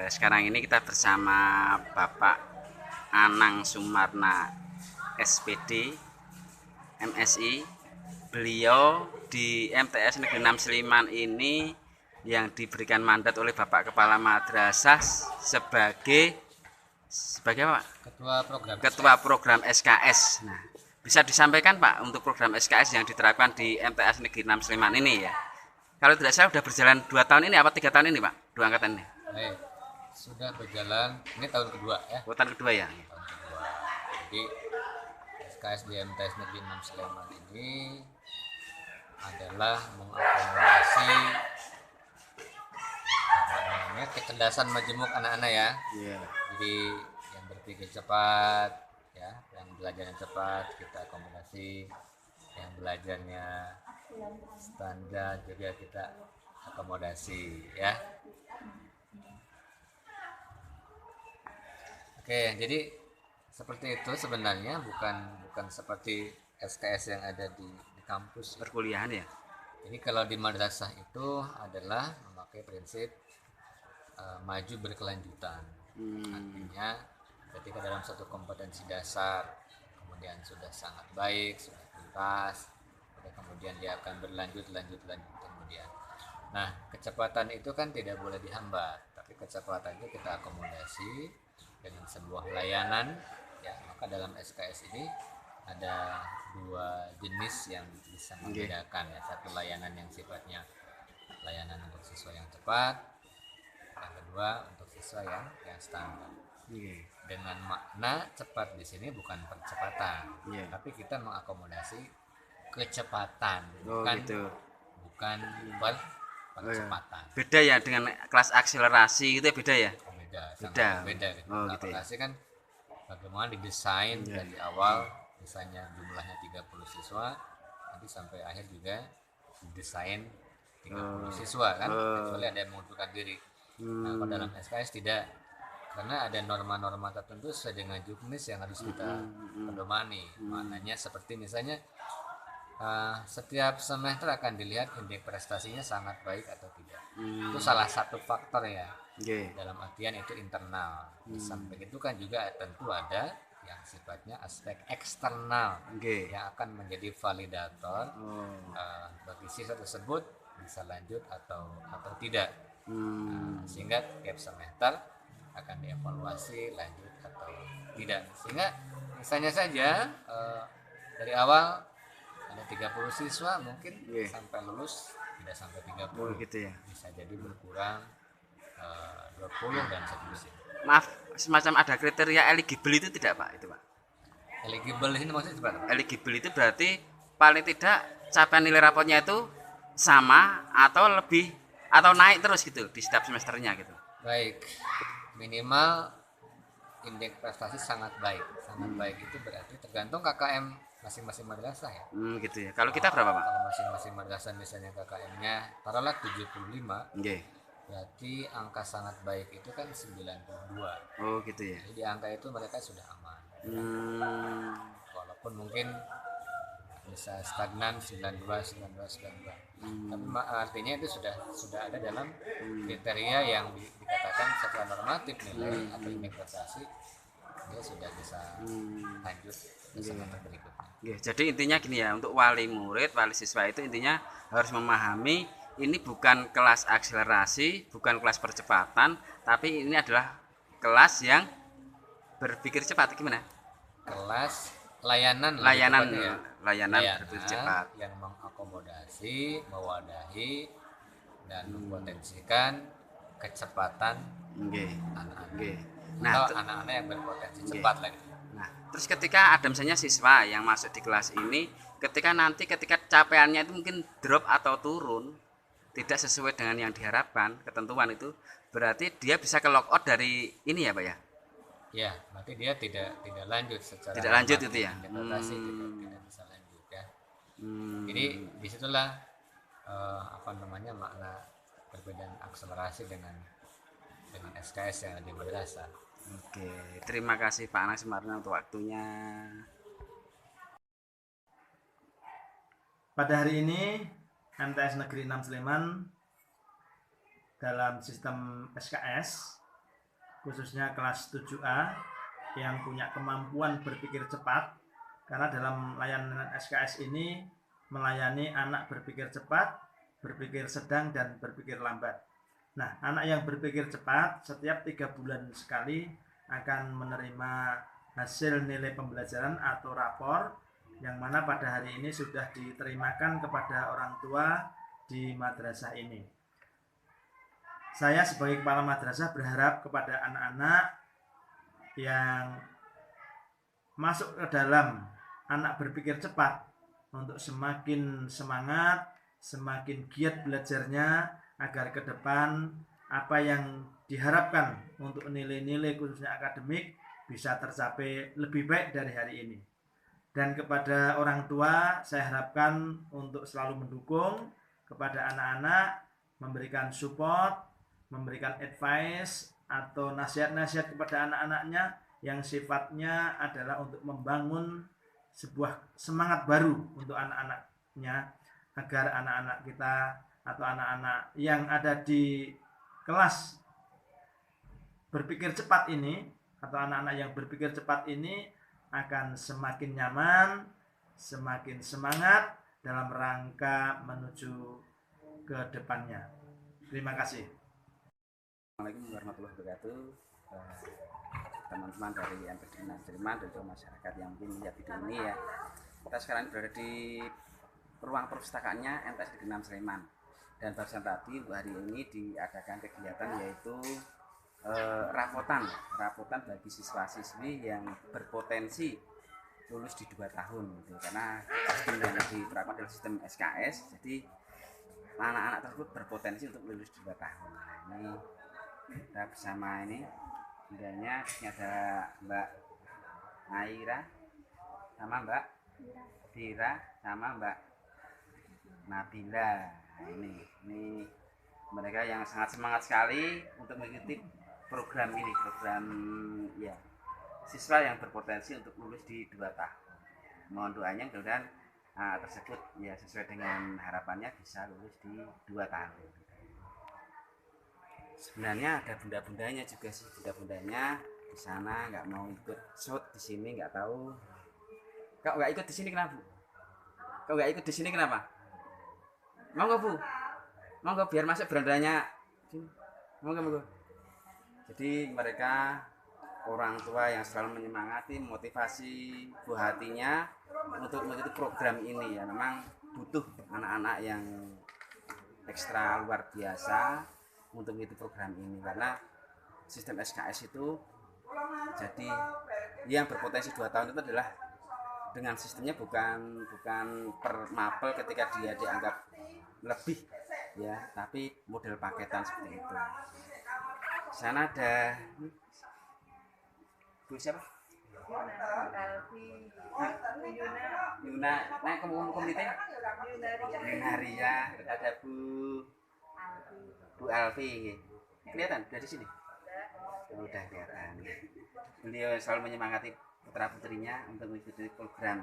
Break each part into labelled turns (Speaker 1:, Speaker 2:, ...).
Speaker 1: Sekarang ini kita bersama Bapak Anang Sumarna SPD MSI. Beliau di MTS Negeri 6 Sleman ini yang diberikan mandat oleh Bapak Kepala Madrasah sebagai apa? Ketua program SKS. Nah, bisa disampaikan Pak untuk program SKS yang diterapkan di MTS Negeri 6 Sleman ini ya. Kalau tidak salah sudah berjalan 2 tahun ini apa 3 tahun ini Pak? 2 angkatan ini.
Speaker 2: Baik, sudah berjalan, ini tahun kedua ya.
Speaker 1: Tahun kedua ya.
Speaker 2: Tahun kedua. Jadi SKS di MTS Negeri 6 Sleman ini adalah mengakomodasi kecerdasan majemuk anak-anak ya.
Speaker 1: Yeah.
Speaker 2: Jadi yang berpikir cepat ya, yang belajarnya cepat kita akomodasi, yang belajarnya standar juga kita akomodasi ya. Oke, jadi seperti itu sebenarnya bukan seperti SKS yang ada di kampus
Speaker 1: perkuliahan ya.
Speaker 2: Jadi kalau di madrasah itu adalah memakai prinsip maju berkelanjutan. Artinya ketika dalam satu kompetensi dasar kemudian sudah sangat baik, sudah tuntas, kemudian dia akan berlanjut kemudian. Nah, kecepatan itu kan tidak boleh dihambat, tapi kecepatan itu kita akomodasi dengan sebuah layanan ya. Maka dalam SKS ini ada 2 jenis yang bisa membedakan ya. Satu layanan yang sifatnya layanan untuk siswa yang cepat, yang kedua untuk siswa yang standar. Dengan makna cepat di sini bukan percepatan, tapi kita mengakomodasi kecepatan, bukan percepatan.
Speaker 1: Beda ya dengan kelas akselerasi itu ya, beda ya?
Speaker 2: Beda. Akselerasi kan bagaimana didesain dari awal, misalnya jumlahnya 30 siswa, nanti sampai akhir juga didesain 30 siswa kan, kecuali ada yang mengundurkan diri. Nah, kalau dalam SKS tidak, karena ada norma-norma tertentu sesuai dengan juknis yang harus kita pedomani. Maknanya seperti misalnya setiap semester akan dilihat indeks prestasinya sangat baik atau tidak. Itu salah satu faktor ya. Dalam artian itu internal. Di samping itu kan juga tentu ada yang sifatnya aspek eksternal yang akan menjadi validator bagi siswa tersebut bisa lanjut atau tidak. Sehingga tiap semester akan dievaluasi lanjut atau tidak. Sehingga misalnya saja dari awal ada 30 siswa mungkin sampai lulus tidak sampai 30
Speaker 1: gitu ya.
Speaker 2: Bisa jadi berkurang 20 dan seterusnya.
Speaker 1: Maaf, semacam ada kriteria eligible itu tidak Pak? Itu Pak.
Speaker 2: Eligible ini maksudnya seperti apa?
Speaker 1: Eligible itu berarti paling tidak capaian nilai rapotnya itu sama atau lebih atau naik terus gitu di setiap semesternya gitu.
Speaker 2: Baik, minimal indeks prestasi sangat baik. Sangat baik itu berarti tergantung KKM masing-masing madrasah ya.
Speaker 1: Gitu ya. Kalau kita berapa Pak?
Speaker 2: Kalau masing-masing madrasah misalnya KKM-nya taruhlah 75. Berarti angka sangat baik itu kan 92.
Speaker 1: Gitu ya.
Speaker 2: Jadi di angka itu mereka sudah aman. Walaupun mungkin bisa stagnan 92. Tapi artinya itu sudah ada dalam kriteria yang dikatakan secara normatif nilai atau indeks prestasi dia sudah bisa lanjut ke semester berikutnya.
Speaker 1: Jadi intinya gini ya, untuk wali murid, wali siswa itu intinya harus memahami ini bukan kelas akselerasi, bukan kelas percepatan, tapi ini adalah kelas yang berpikir cepat. Gimana?
Speaker 2: Kelas layanan
Speaker 1: berpikir cepat
Speaker 2: yang mengakomodasi, mewadahi dan mempotensikan kecepatan anak-anak. Nah, atau anak-anak yang berpotensi cepat lagi.
Speaker 1: Nah, terus ketika ada misalnya siswa yang masuk di kelas ini, ketika capaiannya itu mungkin drop atau turun, tidak sesuai dengan yang diharapkan, ketentuan itu, berarti dia bisa ke lock out dari ini ya Pak ya?
Speaker 2: Ya, berarti dia tidak lanjut secara
Speaker 1: tidak lanjut itu ya.
Speaker 2: Tidak bisa lanjut ya. Jadi disitulah makna perbedaan akselerasi dengan SKS yang ada di madrasah.
Speaker 1: Terima kasih Pak Anang Sumarna untuk waktunya.
Speaker 3: Pada hari ini MTS Negeri 6 Sleman dalam sistem SKS khususnya kelas 7A yang punya kemampuan berpikir cepat, karena dalam layanan SKS ini melayani anak berpikir cepat, berpikir sedang, dan berpikir lambat. Nah, anak yang berpikir cepat setiap 3 bulan sekali akan menerima hasil nilai pembelajaran atau rapor, yang mana pada hari ini sudah diterimakan kepada orang tua di madrasah ini. Saya sebagai kepala madrasah berharap kepada anak-anak yang masuk ke dalam anak berpikir cepat untuk semakin semangat, semakin giat belajarnya, agar ke depan apa yang diharapkan untuk nilai-nilai khususnya akademik bisa tercapai lebih baik dari hari ini. Dan kepada orang tua saya harapkan untuk selalu mendukung kepada anak-anak, memberikan support, memberikan advice atau nasihat-nasihat kepada anak-anaknya yang sifatnya adalah untuk membangun sebuah semangat baru untuk anak-anaknya, agar anak-anak kita atau anak-anak yang ada di kelas berpikir cepat ini atau anak-anak yang berpikir cepat ini akan semakin nyaman, semakin semangat dalam rangka menuju ke depannya. Terima kasih.
Speaker 1: Assalamualaikum warahmatullahi wabarakatuh. Teman-teman dari MPS Negeri 6 Sleman dan juga masyarakat yang mungkin melihat video ini ya. Kita sekarang berada di ruang perpustakaannya MTS Negeri 6 Sleman. Dan barusan tadi hari ini diadakan kegiatan yaitu rapotan bagi siswa-siswi yang berpotensi lulus di 2 tahun gitu. Karena sistem yang diterapkan adalah sistem SKS, jadi anak-anak tersebut berpotensi untuk lulus di 2 tahun. Nah, ini kita bersama ini bundanya, ada Mbak Aira sama Mbak Vira sama Mbak Nabila. Nah, ini mereka yang sangat semangat sekali untuk mengikuti program ini, program ya siswa yang berpotensi untuk lulus di 2 tahun. Mohon doanya mudah-mudahan tersebut ya sesuai dengan harapannya bisa lulus di 2 tahun. Sebenarnya ada bunda-bundanya juga sih, bunda-bundanya di sana nggak mau ikut shoot di sini, nggak tahu. Kau nggak ikut di sini kenapa, Bu? Kau nggak ikut di sini kenapa? Mau nggak, Bu? Mau nggak biar masuk berandanya? Mau nggak? Jadi mereka orang tua yang selalu menyemangati, motivasi buah hatinya untuk mengikuti program ini ya. Memang butuh anak-anak yang ekstra luar biasa untuk mengikuti program ini, karena sistem SKS itu jadi yang berpotensi 2 tahun itu adalah dengan sistemnya bukan per mapel ketika dia dianggap lebih ya, tapi model paketan seperti itu. Sana ada Bu siapa? Yuna. Nah, komunitas Yunaria. Ada Bu Alfi. Kelihatan dari sini? Udah kelihatan. Beliau selalu menyemangati putra putrinya untuk mengikuti program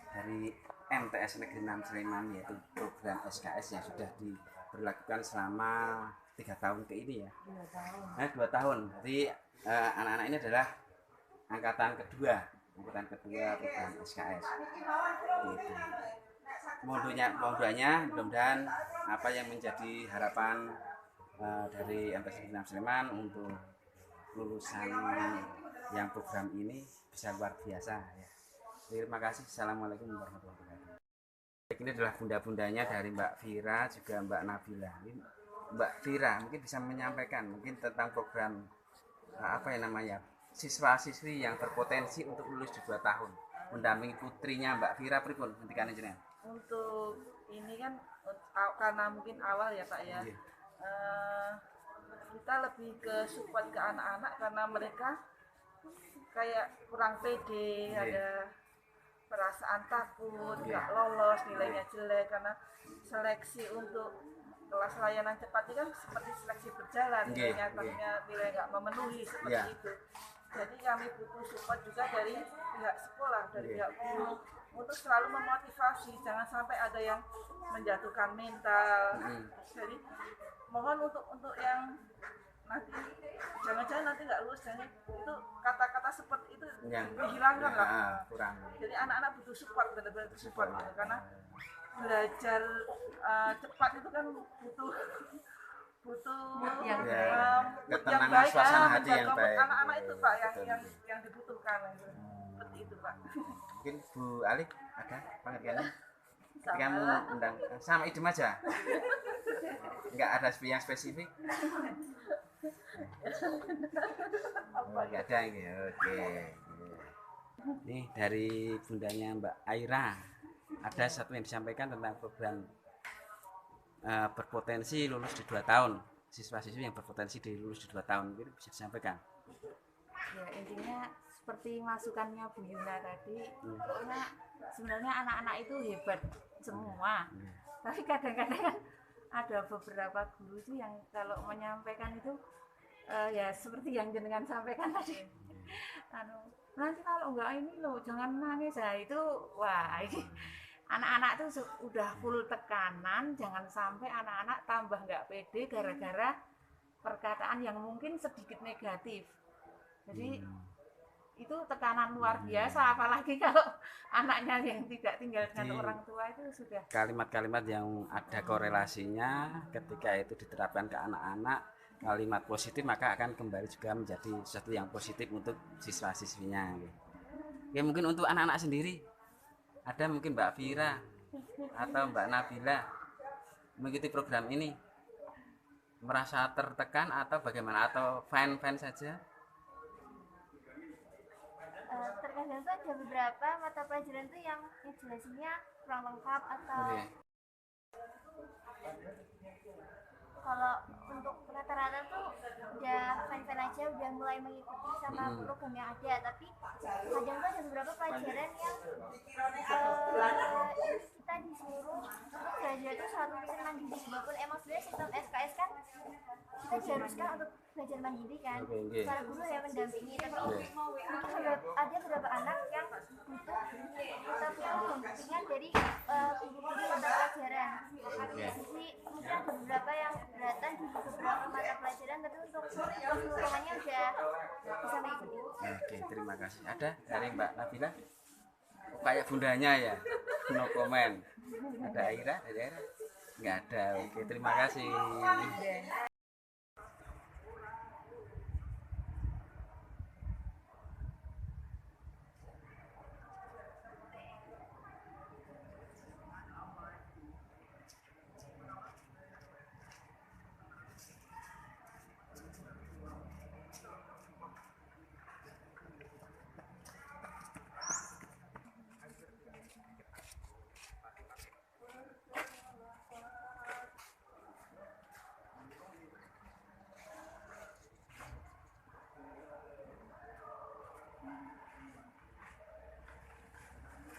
Speaker 1: dari MTS Negeri 6 Sleman, yaitu program SKS yang sudah diberlakukan selama 3 tahun ke ini ya. 2 tahun. Jadi anak-anak ini adalah angkatan kedua program SKS. Gitu. Mohon doanya mudah-mudahan apa yang menjadi harapan dari MTS Negeri 6 Sleman untuk lulusan yang program ini bisa luar biasa ya. Terima kasih. Assalamualaikum warahmatullahi wabarakatuh. Ini adalah bunda-bundanya dari Mbak Vira juga Mbak Nabila. Mbak Vira mungkin bisa menyampaikan mungkin tentang program apa yang namanya siswa-siswi yang berpotensi untuk lulus di 2 tahun, mendampingi putrinya Mbak Vira pripun hentikan jenengan.
Speaker 4: Untuk ini kan karena mungkin awal ya Pak ya, kita lebih ke support ke anak-anak karena mereka kayak kurang pede, ada perasaan takut, nggak lolos, nilainya jelek karena seleksi untuk kelas layanan cepat itu kan seperti seleksi berjalan, nilainya nilai nggak memenuhi seperti itu. Jadi kami butuh support juga dari pihak sekolah, dari pihak guru untuk selalu memotivasi, jangan sampai ada yang menjatuhkan mental. Jadi mohon untuk yang nanti jangan-jangan nanti nggak lulus, jangan itu kata-kata seperti itu
Speaker 1: Yang
Speaker 4: dihilangkan lah.
Speaker 1: kurang.
Speaker 4: Jadi anak-anak butuh support, benar-benar butuh support gitu. Karena belajar cepat itu kan butuh
Speaker 5: Mood yang
Speaker 4: mood
Speaker 5: baik.
Speaker 4: yang
Speaker 1: Ketenangan
Speaker 4: baik,
Speaker 1: suasana hati
Speaker 4: menjaga
Speaker 1: yang
Speaker 4: mood
Speaker 1: baik.
Speaker 4: anak-anak itu Pak
Speaker 1: Betul.
Speaker 4: yang dibutuhkan gitu. Seperti itu Pak.
Speaker 1: Mungkin Bu Ali ada pengertiannya? Ketika
Speaker 4: Sama.
Speaker 1: undang sama idem aja. Enggak ada yang spesifik. Oh, enggak ada ini. Oke. Nih dari bundanya Mbak Aira ada satu yang disampaikan tentang program berpotensi lulus di 2 tahun, siswa-siswi yang berpotensi lulus di 2 tahun, itu bisa disampaikan.
Speaker 5: Ya intinya seperti masukannya Bu Yuna tadi, pokoknya sebenarnya anak-anak itu hebat semua, tapi kadang-kadang kan ada beberapa guru itu yang kalau menyampaikan itu ya seperti yang jenengan sampaikan tadi, nanti kalau enggak ini loh jangan nangis ya, itu wah ini anak-anak tuh udah full tekanan, jangan sampai anak-anak tambah nggak pede gara-gara perkataan yang mungkin sedikit negatif. Jadi itu tekanan luar biasa, apalagi kalau anaknya yang tidak tinggal dengan orang tua itu sudah
Speaker 1: Kalimat-kalimat yang ada korelasinya ketika itu diterapkan ke anak-anak, kalimat positif, maka akan kembali juga menjadi sesuatu yang positif untuk siswa-siswinya. Ya mungkin untuk anak-anak sendiri, ada mungkin Mbak Vira atau Mbak Nabila mengikuti program ini merasa tertekan atau bagaimana, atau fan-fan saja?
Speaker 6: Terkadang tuh ada beberapa mata pelajaran tuh yang jelasinnya kurang lengkap atau
Speaker 1: Oke.
Speaker 6: kalau untuk rata-rata tuh udah fan-fan aja, udah mulai mengikuti sama program yang ada, tapi kadang tuh ada beberapa pelajaran yang kita disuruh untuk belajar itu 100% mandiri, walaupun emang sebenarnya sistem SKS kan kita diharuskan untuk belajar mandiri kan,
Speaker 1: Oke.
Speaker 6: secara guru yang mendampingi, tapi mungkin ada beberapa anak yang butuh dampingan dari guru mata pelajaran. Jadi mungkin ada beberapa yang keberatan di beberapa mata pelajaran, tapi untuk keseluruhannya udah bisa mengikuti.
Speaker 1: Oke, terima kasih. Ada dari Mbak Nabila? Oh, kayak bundanya ya, no comment. Ada Aira? Ada Aira? Nggak ada. Oke, terima kasih.